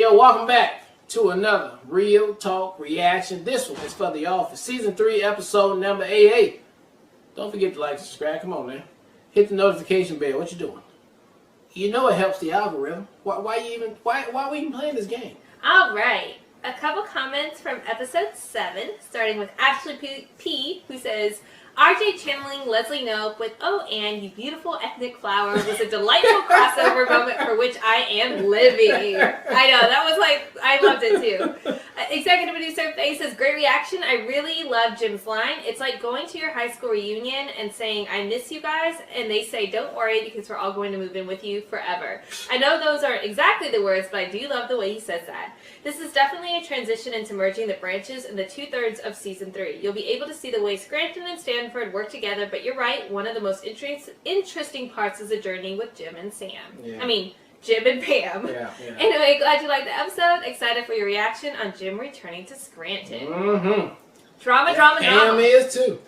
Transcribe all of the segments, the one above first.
yo, welcome back to another Real Talk Reaction. This one is for The Office, Season 3, Episode number 88. Don't forget to like and subscribe. Come on, man. Hit the notification bell. What you doing? You know it helps the algorithm. Why are we even playing this game? All right. A couple comments from Episode 7, starting with Ashley P, who says, RJ channeling Leslie Knope with "Oh, Anne, you beautiful ethnic flower" was a delightful crossover moment for which I am living. I know, that was like, I loved it too. Executive producer Faye says, great reaction. I really love Jim's line. It's like going to your high school reunion and saying, I miss you guys, and they say, don't worry because we're all going to move in with you forever. I know those aren't exactly the words, but I do love the way he says that. This is definitely a transition into merging the branches in the 2/3 of Season 3. You'll be able to see the way Scranton and Stanford work together, but you're right, one of the most interesting parts is the journey with Jim and Sam. Yeah. I mean, Jim and Pam. Yeah. Anyway, glad you liked the episode. Excited for your reaction on Jim returning to Scranton. Drama. Pam is too.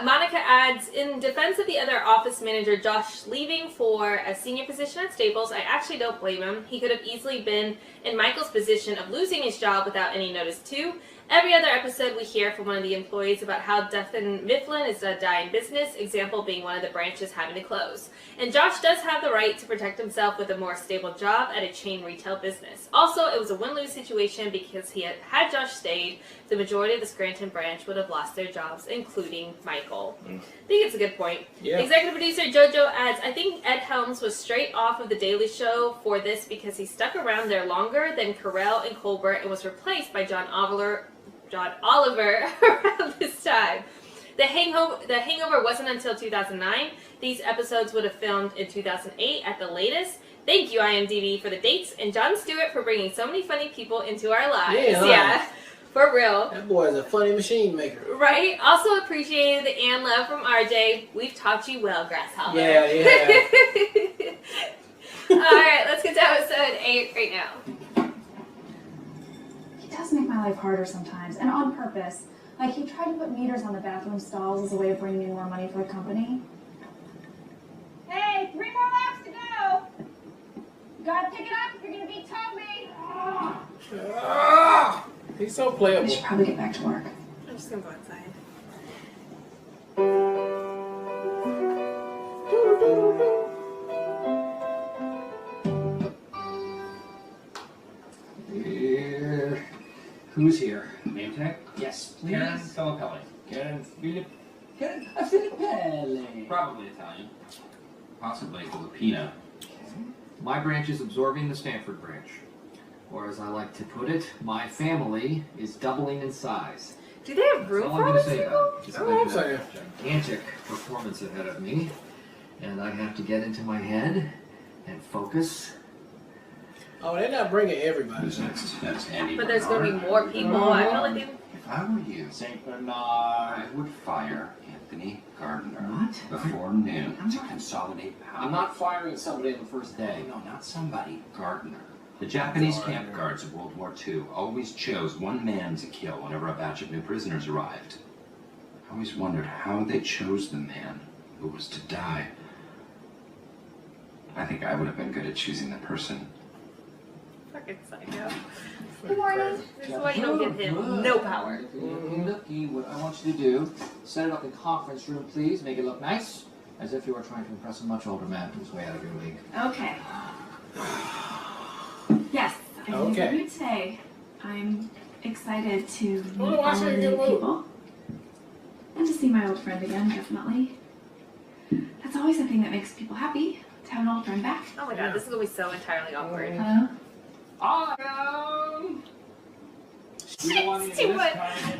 Monica adds, in defense of the other office manager Josh leaving for a senior position at Staples, I actually don't blame him. He could have easily been in Michael's position of losing his job without any notice too. Every other episode we hear from one of the employees about how Duffin Mifflin is a dying business, example being one of the branches having to close. And Josh does have the right to protect himself with a more stable job at a chain retail business. Also, it was a win-lose situation because had Josh stayed, the majority of the Scranton branch would have lost their jobs, including Michael. I think it's a good point. Yeah. Executive producer JoJo adds, I think Ed Helms was straight off of The Daily Show for this because he stuck around there longer than Carell and Colbert and was replaced by John Oliver around this time. The Hangover wasn't until 2009. These episodes would have filmed in 2008 at the latest. Thank you, IMDb, for the dates, and Jon Stewart for bringing so many funny people into our lives. Yeah, for real. That boy is a funny machine maker. Right? Also appreciated the Ann love from RJ. We've taught you well, Grasshopper. Yeah. Alright, let's get to episode 8 right now. He does make my life harder sometimes, and on purpose. Like, he tried to put meters on the bathroom stalls as a way of bringing in more money for the company. Hey, 3 more laps to go! You gotta pick it up if you're gonna beat Toby! He's so playable. We should probably get back to work. I'm just gonna go outside. Who's here? Name tag? Yes, please. Karen Filippelli. Karen Filippelli. Probably Italian. Possibly Filipino. Okay. My branch is absorbing the Stanford branch. Or as I like to put it, my family is doubling in size. Do they have room for all these people? It's a gigantic performance ahead of me. And I have to get into my head and focus. Oh, they're not bringing everybody. Who's next? That's Andy. But there's going to be more people. I feel like they... If I were you, St. Bernard, I would fire Anthony Gardner before noon to consolidate power. I'm not firing somebody on the first day. No, not somebody. Gardner. The Japanese camp guards of World War II always chose one man to kill whenever a batch of new prisoners arrived. I always wondered how they chose the man who was to die. I think I would have been good at choosing the person. Fucking psycho. Good morning. This is why you don't give him no power. Looky, what I want you to do, set it up in conference room, please. Make it look nice, as if you were trying to impress a much older man who's way out of your league. Okay. Yes, I think what you'd say. I'm excited to meet all of the new people. And to see my old friend again, definitely. That's always the thing that makes people happy, to have an old friend back. Oh my god, this is going to be so entirely awkward. Hello? Autumn! It's too much.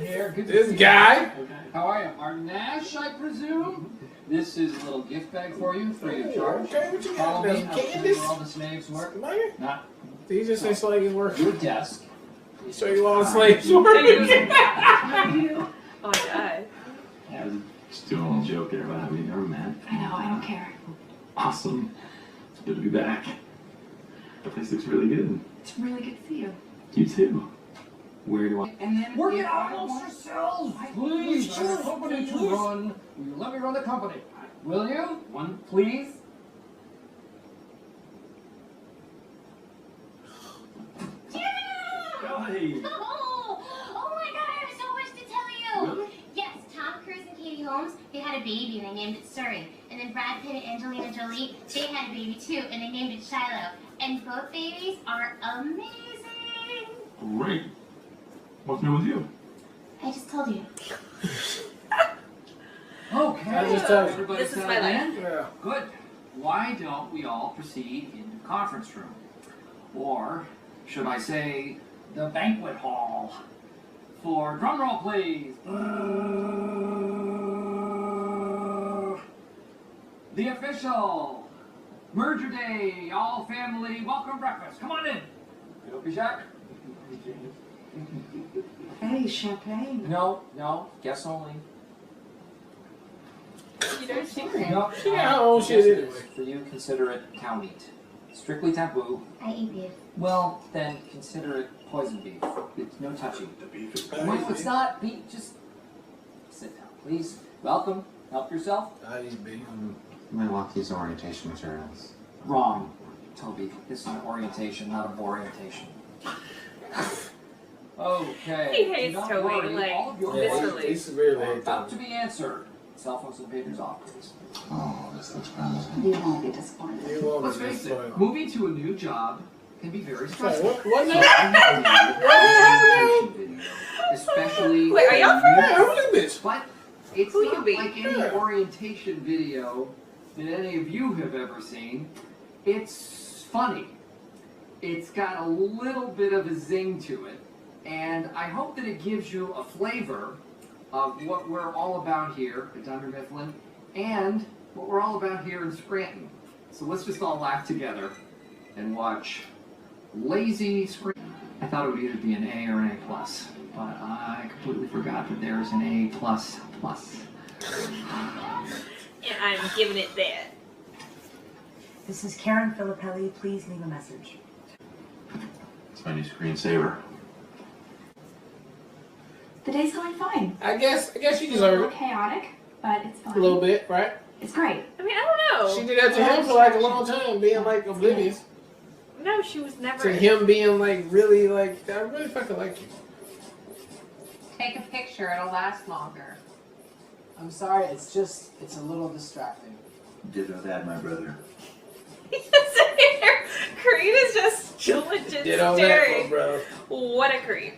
This guy? How are you? Martin Nash, I presume? This is a little gift bag for you, free of charge. Okay, what you Follow got? me, I'll show you where all the slaves work. Not Did he just say slaves work? your desk. He show you all the slaves work? Oh my god. I was just doing a little joke there about how we never met. I know, I don't care. Awesome. It's good to be back. The place looks really good. It's really good to see you. You too. Where do I... And then work it out amongst yourselves! Please, I have a company to run. Will you let me run the company? Will you? One, please. Hey. Oh my god, I have so much to tell you. Really? Yes, Tom Cruise and Katie Holmes, they had a baby and they named it Surrey. And then Brad Pitt and Angelina Jolie, they had a baby too and they named it Shiloh. And both babies are amazing. Great. What's new with you? I just told you. Okay. I just told you. Everybody This is settled my life. in? Yeah. Good. Why don't we all proceed into the conference room? Or should I say the banquet hall? For drum roll, please. The official merger day, all family welcome breakfast. Come on in. Don't be shy. Hey, champagne. No, guests only. You don't think No, She got her own shit anyway. For you, consider it cow meat. Strictly taboo. I eat beef. Well, then consider it poison beef. It's no touchy. The beef is No, it's not beef. Just sit down, please. Welcome. Help yourself. I eat beef. You might want these orientation materials. Wrong, Toby. This is an orientation, not a orientation. Okay. He hates Don't Toby, worry, like, all of your Yeah, viscerally. he severely are hates about that. to be answered. Cell phones and papers off, please. Oh, this looks promising. You won't be disappointed. You won't Let's be face it, disappointed. moving to a new job can be very Hey, stressful. what So now? I need an orientation video, especially. Wait, are y'all Yeah, who this bitch? But it's Who not you be? like any Yeah. orientation video that any of you have ever seen. It's funny. It's got a little bit of a zing to it, and I hope that it gives you a flavor of what we're all about here at Dunder Mifflin, and what we're all about here in Scranton. So let's just all laugh together and watch Lazy Scranton. I thought it would either be an A or an A plus, but I completely forgot that there is an A plus plus. And I'm giving it that. This is Karen Filippelli. Please leave a message. It's my new screensaver. The day's going fine. I guess you It's a deserve little it. chaotic, but it's fine. A little bit, right? It's great. I mean, I don't She know. did that to him for like a long time, being like oblivious. No, she was never. To him being like really like, I really fucking like you. Take a picture, it'll last longer. I'm sorry, it's a little distracting. Ditto that, my brother. Creed is just legit Did all that, staring. bro. What a creep.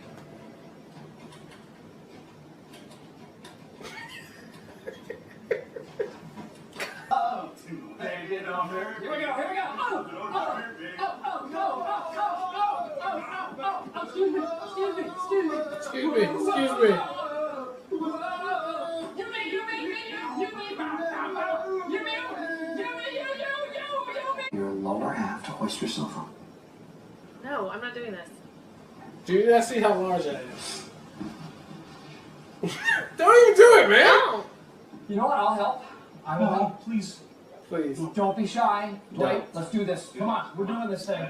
Oh, they get on her. Here we go, here we go. Oh, no. Excuse me. Excuse me. Your lower half to hoist yourself up. No, I'm not doing this. Do you not see how large I am? Don't even do it, man. No. You know what? I'll help. I will help. Please. Please. Don't be shy. Wait, Don't. let's do this. Come on, we're doing this thing. I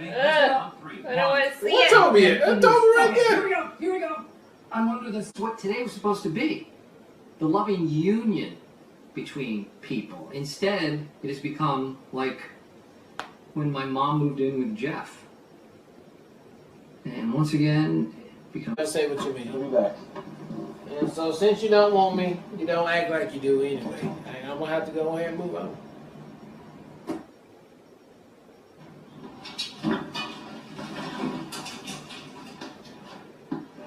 don't want to see What it. Toby at? That's Toby right Okay, there. here we go. I'm under this. What today was supposed to be. The loving union between people. Instead, it has become like when my mom moved in with Jeff. And once again, it becomes. Let's say what you mean. I'll be back. And so since you don't want me, you don't act like you do anyway. And I'm gonna have to go ahead and move on.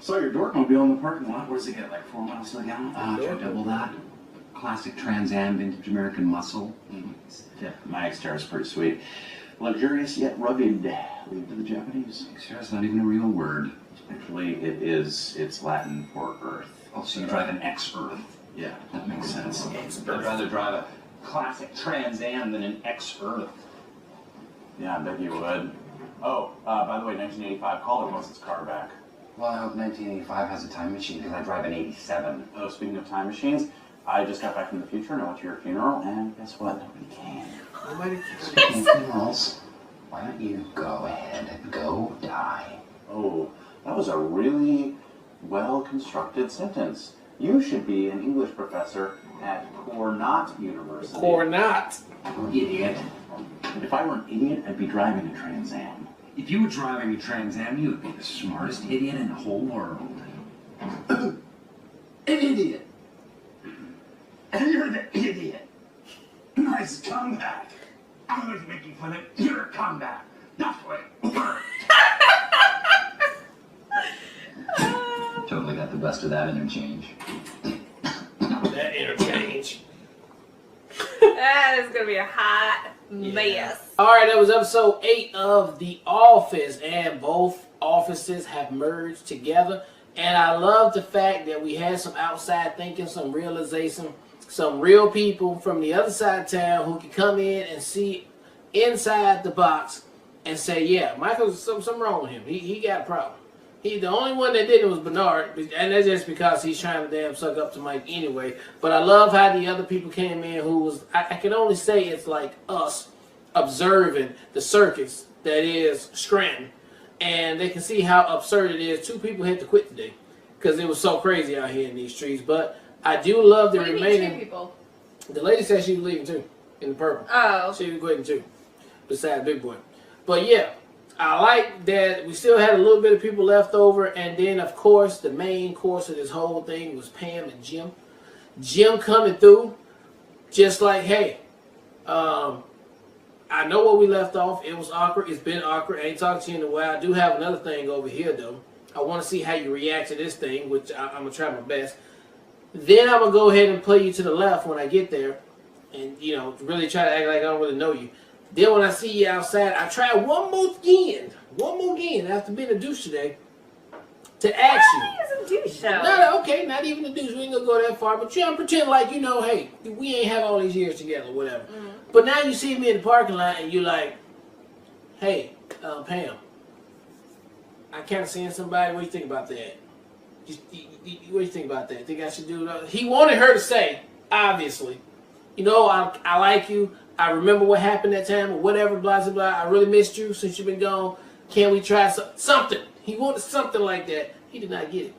Saw your Dortmobile in the parking lot. What does it get, like 4 miles to the gallon? Try double that. Classic Trans Am vintage American muscle. Yeah, my exterior is pretty sweet. Luxurious yet rugged. Leave it to the Japanese. That's not even a real word. Actually, it is. It's Latin for earth. Oh, so you drive an X-Earth. Yeah. That makes sense. I'd rather drive a classic Trans Am than an X-Earth. Yeah, I bet you would. Oh, by the way, 1985 Calder wants its car back. Well, I hope 1985 has a time machine because I drive an 87. Oh, speaking of time machines, I just got back from the future and I went to your funeral, and guess what? Nobody came. Nobody Speaking of funerals, why don't you go ahead and go die? Oh, that was a really well-constructed sentence. You should be an English professor at Cornell University. or not. Idiot. If I were an idiot, I'd be driving a Trans Am. If you were driving a Trans Am, you would be the smartest idiot in the whole world. An idiot. And you're the idiot. Nice comeback. I was making fun of your comeback. That's what it worked. Totally got the best of that interchange. That interchange. That is gonna be a hot mess. Alright, that was episode 8 of The Office, and both offices have merged together. And I love the fact that we had some outside thinking, some realization, some real people from the other side of town who can come in and see inside the box and say, yeah, Michael's something wrong with him. He got a problem. The only one that didn't was Bernard, and that's just because he's trying to damn suck up to Mike anyway. But I love how the other people came in who was, I can only say it's like us observing the circus that is Scranton. And they can see how absurd it is. 2 people had to quit today because it was so crazy out here in these streets. But I do love the What do you remaining. mean 2 people? The lady said she was leaving too, in the purple. Oh. She was quitting too, besides Big Boy. But yeah, I like that we still had a little bit of people left over. And then, of course, the main course of this whole thing was Pam and Jim. Jim coming through just like, hey, I know where we left off. It was awkward. It's been awkward. I ain't talked to you in a while. I do have another thing over here, though. I want to see how you react to this thing, which I'm going to try my best. Then I'm going to go ahead and play you to the left when I get there and, you know, really try to act like I don't really know you. Then when I see you outside, I try one more again after being a douche today to ask you. He's a douche, though. No, okay, not even a douche. We ain't going to go that far. But I'm pretend like, you know, hey, we ain't have all these years together, whatever. Mm-hmm. But now you see me in the parking lot and you're like, hey, Pam, I kind of seeing somebody. What do you think about that? What do you think about that? Think I should do that? He wanted her to say, obviously, you know, I like you. I remember what happened that time or whatever, blah, blah, blah. I really missed you since you've been gone. Can we try something? He wanted something like that. He did not get it,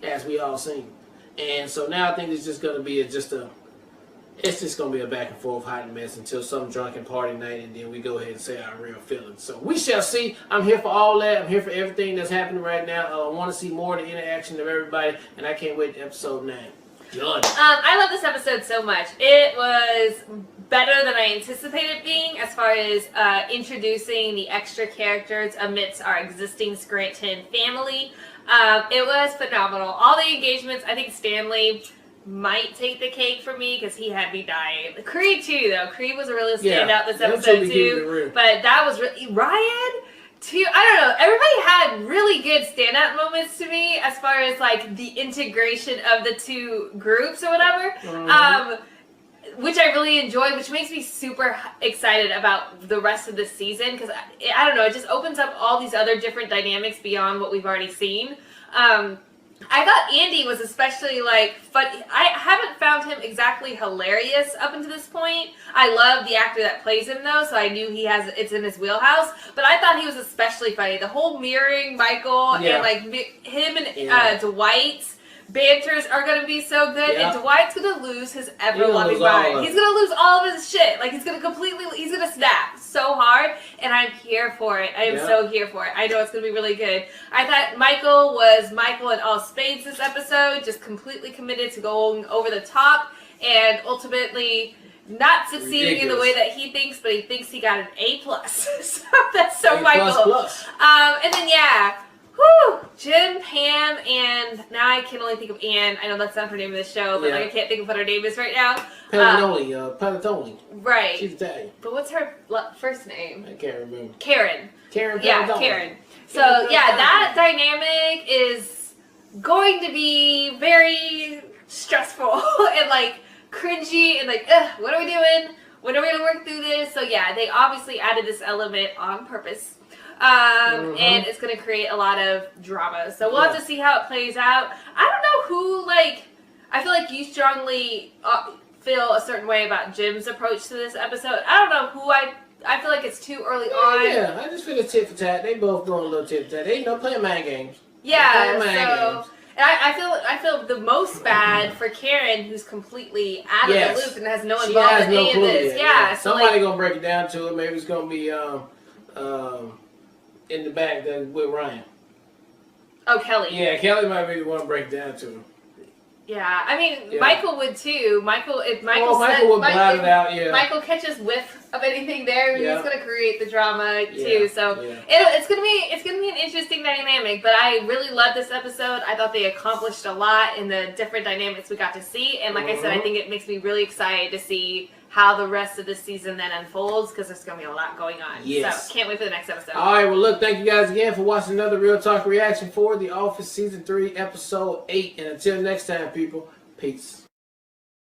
as we all seen. And so now I think it's just going to be it's just going to be a back and forth hiding mess until some drunken party night, and then we go ahead and say our real feelings. So we shall see. I'm here for all that. I'm here for everything that's happening right now. I want to see more of the interaction of everybody, and I can't wait to episode 9. Done. I love this episode so much. It was better than I anticipated being as far as introducing the extra characters amidst our existing Scranton family. It was phenomenal. All the engagements, I think Stanley might take the cake for me because he had me dying. Creed too, though. Creed was a really standout this episode too. But that was really Ryan too. I don't know. Everybody had really good standout moments to me as far as like the integration of the 2 groups or whatever. Which I really enjoyed, which makes me super excited about the rest of the season because I don't know, it just opens up all these other different dynamics beyond what we've already seen. I thought Andy was especially like fun. I haven't found him exactly hilarious up until this point. I love the actor that plays him though, so I knew it's in his wheelhouse. But I thought he was especially funny. The whole mirroring Michael and like him and Dwight's banters are gonna be so good, and Dwight's gonna lose his ever-loving mind. He's gonna lose all of his shit. Like he's gonna snap so hard, and I'm here for it. I am so here for it. I know it's gonna be really good. I thought Michael was Michael in all spades this episode, just completely committed to going over the top, and ultimately not succeeding in the way that he thinks, but he thinks he got an A+. So that's so A++. Michael. And then Jim, Pam, and now I can only think of Anne. I know that's not her name in this show, but like I can't think of what her name is right now. Panettone. Right. She's Italian. But what's her first name? I can't remember. Karen. Karen. Karen. So that dynamic is going to be very stressful and like cringy and like, what are we doing? When are we gonna work through this? So they obviously added this element on purpose. And it's going to create a lot of drama. So we'll have to see how it plays out. I don't know who, I feel like you strongly feel a certain way about Jim's approach to this episode. I don't know who I feel like it's too early on. Yeah, I just feel it's tit for tat. They both going a little tit for tat. They playing mind games. Yeah, so... And I feel the most bad for Karen, who's completely out of the loop and has no involvement in any of this. Yeah, so somebody gonna break it down to it. Maybe it's gonna be in the back that's with Ryan. Oh, Kelly. Yeah, Kelly might be the one to break it down to him. Yeah, I mean, Yeah. Michael would too. If Michael would blot it out, yeah. Michael catches whiff of anything there, Yeah. he's gonna create the drama too. Yeah, So yeah. it's gonna be an interesting dynamic. But I really loved this episode. I thought they accomplished a lot in the different dynamics we got to see. And like I said, I think it makes me really excited to see how the rest of the season then unfolds because there's gonna be a lot going on. Yes. So can't wait for the next episode. All right, well, look, thank you guys again for watching another Real Talk reaction for The Office Season 3, Episode 8. And until next time, people, peace.